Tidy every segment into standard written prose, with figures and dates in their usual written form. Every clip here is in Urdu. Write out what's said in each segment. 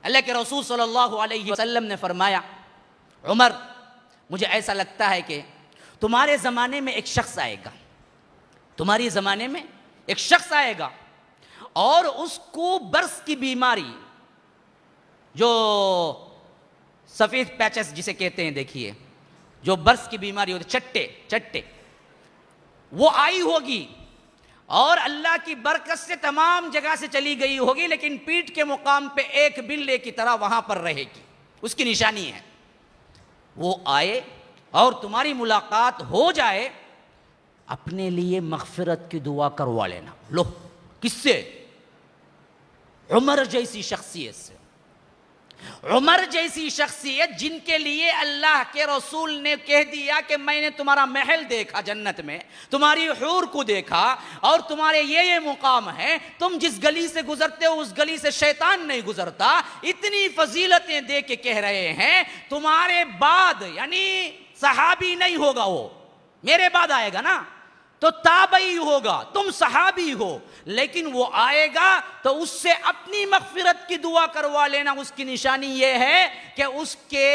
اللہ کے رسول صلی اللہ علیہ وسلم نے فرمایا عمر مجھے ایسا لگتا ہے کہ تمہارے زمانے میں ایک شخص آئے گا، تمہاری زمانے میں ایک شخص آئے گا اور اس کو برس کی بیماری، جو سفید پیچز جسے کہتے ہیں، دیکھیے جو برس کی بیماری ہوتی ہے، چٹے وہ آئی ہوگی اور اللہ کی برکت سے تمام جگہ سے چلی گئی ہوگی، لیکن پیٹھ کے مقام پہ ایک بلے کی طرح وہاں پر رہے گی، اس کی نشانی ہے۔ وہ آئے اور تمہاری ملاقات ہو جائے، اپنے لیے مغفرت کی دعا کروا لینا۔ لو، کس سے؟ عمر جیسی شخصیت سے، عمر جیسی شخصیت جن کے لیے اللہ کے رسول نے کہہ دیا کہ میں نے تمہارا محل دیکھا جنت میں، تمہاری حور کو دیکھا اور تمہارے یہ مقام ہے، تم جس گلی سے گزرتے ہو اس گلی سے شیطان نہیں گزرتا، اتنی فضیلتیں دے کے کہہ رہے ہیں تمہارے بعد، یعنی صحابی نہیں ہوگا، وہ میرے بعد آئے گا نا تو تابعی ہوگا، تم صحابی ہو، لیکن وہ آئے گا تو اس سے اپنی مغفرت کی دعا کروا لینا۔ اس کی نشانی یہ ہے کہ اس کے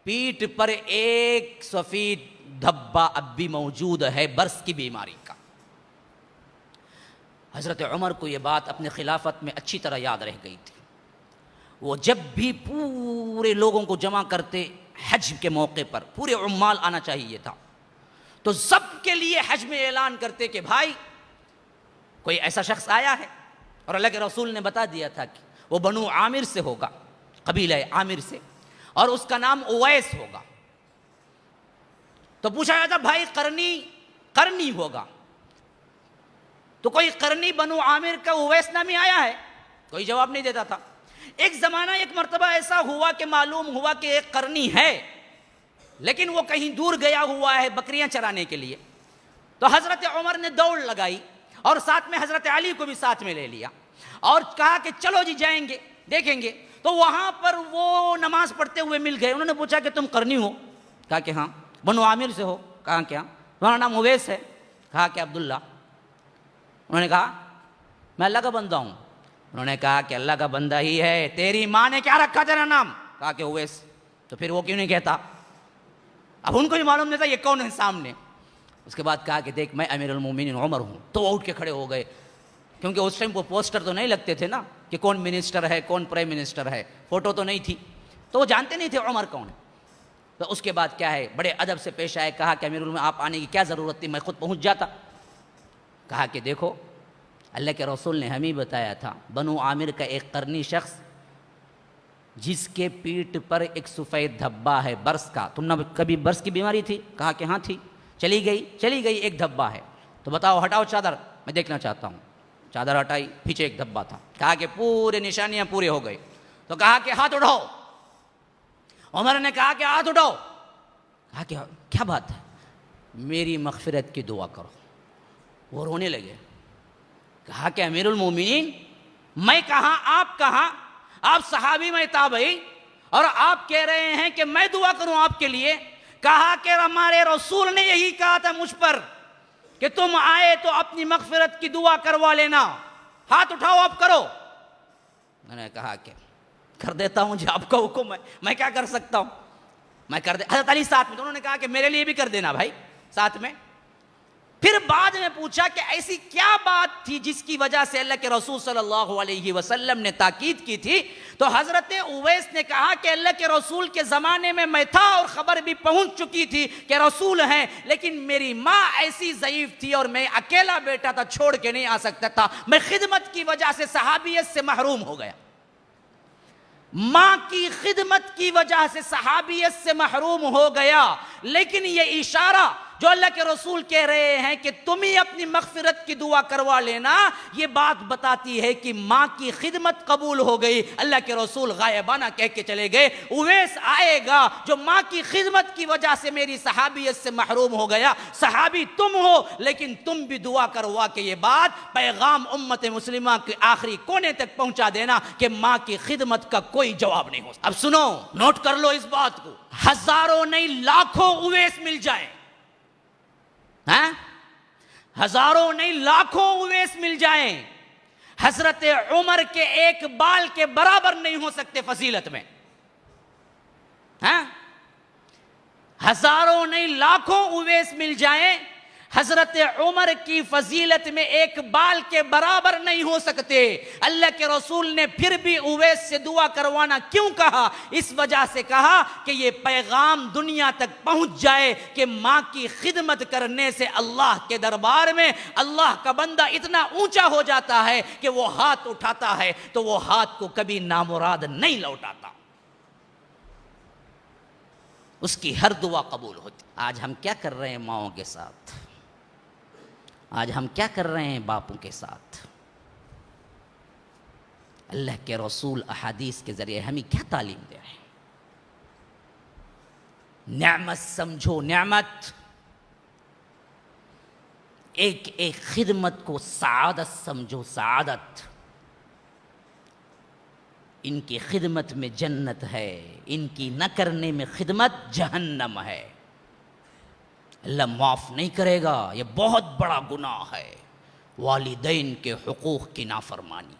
پیٹھ پر ایک سفید دھبا اب بھی موجود ہے، برس کی بیماری کا۔ حضرت عمر کو یہ بات اپنے خلافت میں اچھی طرح یاد رہ گئی تھی۔ وہ جب بھی پورے لوگوں کو جمع کرتے حج کے موقع پر، پورے عمال آنا چاہیے تھا، تو سب کے لیے حج میں اعلان کرتے کہ بھائی کوئی ایسا شخص آیا ہے، اور اللہ کے رسول نے بتا دیا تھا کہ وہ بنو عامر سے ہوگا، قبیلہ عامر سے، اور اس کا نام اویس ہوگا۔ تو پوچھا جاتا بھائی قرنی ہوگا، تو کوئی قرنی بنو عامر کا اویس نامی آیا ہے؟ کوئی جواب نہیں دیتا تھا۔ ایک زمانہ ایک مرتبہ ایسا ہوا کہ معلوم ہوا کہ ایک قرنی ہے، لیکن وہ کہیں دور گیا ہوا ہے بکریاں چرانے کے لیے۔ تو حضرت عمر نے دوڑ لگائی اور ساتھ میں حضرت علی کو بھی ساتھ میں لے لیا اور کہا کہ چلو جی جائیں گے دیکھیں گے۔ تو وہاں پر وہ نماز پڑھتے ہوئے مل گئے۔ انہوں نے پوچھا کہ تم قرنی ہو؟ کہا کہ ہاں۔ بنو عامر سے ہو؟ کہا کیا؟ تمہارا نام اویس ہے؟ کہا کہ عبداللہ۔ انہوں نے کہا میں اللہ کا بندہ ہوں۔ انہوں نے کہا کہ اللہ کا بندہ ہی ہے، تیری ماں نے کیا رکھا تیرا نام؟ کہا کہ اویس۔ تو پھر وہ کیوں نہیں کہتا؟ اب ان کو بھی معلوم نہیں تھا یہ کون ہے سامنے۔ اس کے بعد کہا کہ دیکھ میں امیر المومنین عمر ہوں۔ تو وہ اٹھ کے کھڑے ہو گئے، کیونکہ اس ٹائم وہ پوسٹر تو نہیں لگتے تھے نا کہ کون منسٹر ہے کون پرائم منسٹر ہے، فوٹو تو نہیں تھی، تو وہ جانتے نہیں تھے عمر کون ہے۔ تو اس کے بعد کیا ہے، بڑے ادب سے پیش آئے، کہا کہ امیر المومنین آپ آنے کی کیا ضرورت تھی، میں خود پہنچ جاتا۔ کہا کہ دیکھو اللہ کے رسول نے ہمیں بتایا تھا بنو عامر کا ایک قرنی شخص جس کے پیٹھ پر ایک سفید دھبا ہے برس کا، تم نے کبھی برس کی بیماری تھی؟ کہا کہ ہاں تھی۔ چلی گئی ایک دھبا ہے، تو بتاؤ ہٹاؤ چادر، میں دیکھنا چاہتا ہوں۔ چادر ہٹائی، پیچھے ایک دھبا تھا۔ کہا کہ پورے نشانیاں پورے ہو گئے۔ تو کہا کہ ہاتھ اٹھاؤ۔ عمر نے کہا کہ ہاتھ اٹھاؤ۔ کہا کہ کیا بات ہے؟ میری مغفرت کی دعا کرو۔ وہ رونے لگے۔ کہا کہ امیر المومنین میں کہاں آپ کہاں، آپ صحابی میں تابعی، اور آپ کہہ رہے ہیں کہ میں دعا کروں آپ کے لیے۔ کہا کہ ہمارے رسول نے یہی کہا تھا مجھ پر کہ تم آئے تو اپنی مغفرت کی دعا کروا لینا، ہاتھ اٹھاؤ آپ کرو۔ میں نے کہا کہ کر دیتا ہوں جی، آپ کا حکم ہے، میں کیا کر سکتا ہوں، میں کر دے۔ حضرت علی ساتھ میں، تو انہوں نے کہا کہ میرے لیے بھی کر دینا بھائی ساتھ میں۔ پھر بعد میں پوچھا کہ ایسی کیا بات تھی جس کی وجہ سے اللہ کے رسول صلی اللہ علیہ وسلم نے تاکید کی تھی؟ تو حضرت اویس نے کہا کہ اللہ کے رسول کے زمانے میں تھا اور خبر بھی پہنچ چکی تھی کہ رسول ہیں، لیکن میری ماں ایسی ضعیف تھی اور میں اکیلا بیٹا تھا، چھوڑ کے نہیں آ سکتا تھا، میں خدمت کی وجہ سے صحابیت سے محروم ہو گیا۔ ماں کی خدمت کی وجہ سے صحابیت سے محروم ہو گیا، لیکن یہ اشارہ جو اللہ کے رسول کہہ رہے ہیں کہ تم ہی اپنی مغفرت کی دعا کروا لینا، یہ بات بتاتی ہے کہ ماں کی خدمت قبول ہو گئی۔ اللہ کے رسول غائبانہ کہہ کے چلے گئے اویس آئے گا جو ماں کی خدمت کی وجہ سے میری صحابیت سے محروم ہو گیا۔ صحابی تم ہو، لیکن تم بھی دعا کروا کے یہ بات پیغام امت مسلمہ کے آخری کونے تک پہنچا دینا کہ ماں کی خدمت کا کوئی جواب نہیں ہو سکتا۔ اب سنو، نوٹ کر لو اس بات کو، ہزاروں نہیں لاکھوں اویس مل جائیں، ہزاروں نہیں لاکھوں اویس مل جائیں، حضرت عمر کے ایک بال کے برابر نہیں ہو سکتے فضیلت میں. ہاں ہزاروں نہیں لاکھوں اویس مل جائیں، حضرت عمر کی فضیلت میں ایک بال کے برابر نہیں ہو سکتے. اللہ کے رسول نے پھر بھی اویس سے دعا کروانا کیوں کہا؟ اس وجہ سے کہا کہ یہ پیغام دنیا تک پہنچ جائے کہ ماں کی خدمت کرنے سے اللہ کے دربار میں اللہ کا بندہ اتنا اونچا ہو جاتا ہے کہ وہ ہاتھ اٹھاتا ہے تو وہ ہاتھ کو کبھی نامراد نہیں لوٹاتا، اس کی ہر دعا قبول ہوتی. آج ہم کیا کر رہے ہیں ماؤں کے ساتھ؟ آج ہم کیا کر رہے ہیں باپوں کے ساتھ؟ اللہ کے رسول احادیث کے ذریعے ہمیں کیا تعلیم دے رہے ہیں؟ نعمت سمجھو، نعمت. ایک ایک خدمت کو سعادت سمجھو، سعادت. ان کی خدمت میں جنت ہے، ان کی نہ کرنے میں خدمت جہنم ہے. اللہ معاف نہیں کرے گا، یہ بہت بڑا گناہ ہے. والدین کے حقوق کی نافرمانی،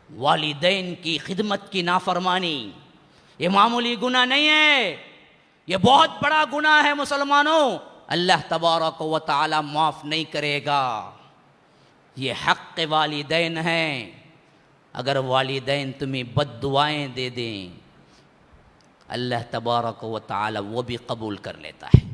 والدین کی خدمت کی نافرمانی، یہ معمولی گناہ نہیں ہے، یہ بہت بڑا گناہ ہے مسلمانوں. اللہ تبارک و تعالی معاف نہیں کرے گا. یہ حق والدین ہیں. اگر والدین تمہیں بد دعائیں دے دیں، اللہ تبارک و تعالی وہ بھی قبول کر لیتا ہے.